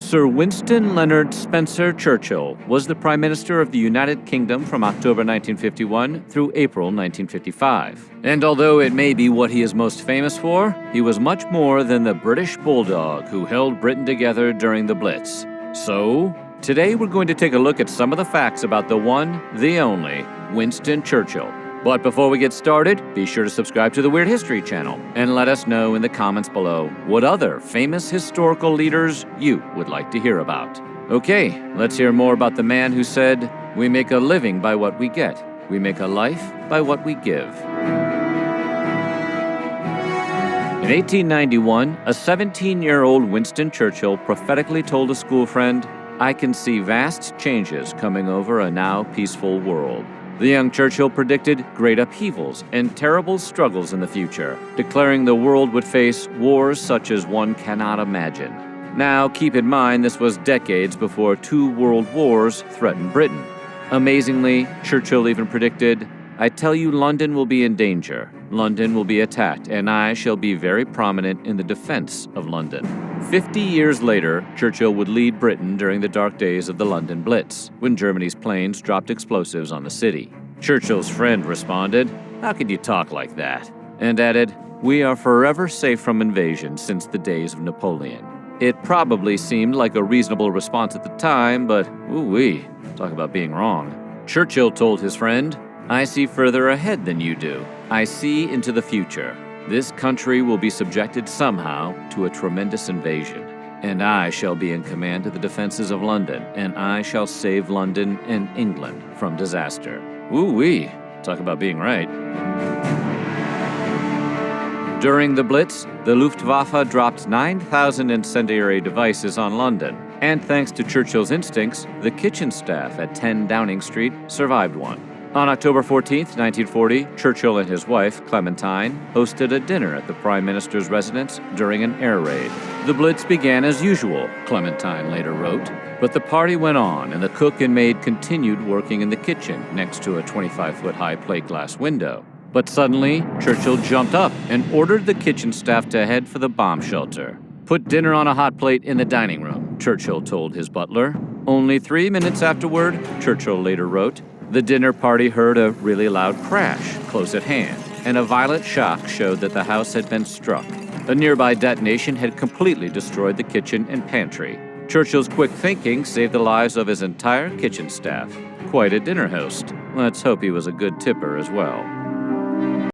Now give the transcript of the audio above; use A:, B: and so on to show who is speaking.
A: Sir Winston Leonard Spencer Churchill was the Prime Minister of the United Kingdom from October 1951 through April 1955. And although it may be what he is most famous for, he was much more than the British bulldog who held Britain together during the Blitz. So, today we're going to take a look at some of the facts about the one, the only, Winston Churchill. But before we get started, be sure to subscribe to the Weird History channel and let us know in the comments below what other famous historical leaders you would like to hear about. Okay, let's hear more about the man who said, "We make a living by what we get. We make a life by what we give." In 1891, a 17-year-old Winston Churchill prophetically told a school friend, "I can see vast changes coming over a now peaceful world." The young Churchill predicted great upheavals and terrible struggles in the future, declaring the world would face wars such as one cannot imagine. Now, keep in mind this was decades before 2 world wars threatened Britain. Amazingly, Churchill even predicted, "I tell you London will be in danger. London will be attacked, and I shall be very prominent in the defense of London." 50 years later, Churchill would lead Britain during the dark days of the London Blitz, when Germany's planes dropped explosives on the city. Churchill's friend responded, "How could you talk like that?" and added, "We are forever safe from invasion since the days of Napoleon." It probably seemed like a reasonable response at the time, but ooh-wee, talk about being wrong. Churchill told his friend, "I see further ahead than you do. I see into the future. This country will be subjected somehow to a tremendous invasion, and I shall be in command of the defenses of London, and I shall save London and England from disaster." Ooh-wee, talk about being right. During the Blitz, the Luftwaffe dropped 9,000 incendiary devices on London, and thanks to Churchill's instincts, the kitchen staff at 10 Downing Street survived one. On October 14, 1940, Churchill and his wife, Clementine, hosted a dinner at the Prime Minister's residence during an air raid. "The Blitz began as usual," Clementine later wrote, "but the party went on and the cook and maid continued working in the kitchen next to a 25-foot-high plate glass window. But suddenly, Churchill jumped up and ordered the kitchen staff to head for the bomb shelter. 'Put dinner on a hot plate in the dining room,' Churchill told his butler. Only 3 minutes afterward," Churchill later wrote, "the dinner party heard a really loud crash close at hand, and a violent shock showed that the house had been struck. A nearby detonation had completely destroyed the kitchen and pantry. Churchill's quick thinking saved the lives of his entire kitchen staff. Quite a dinner host. Let's hope he was a good tipper as well."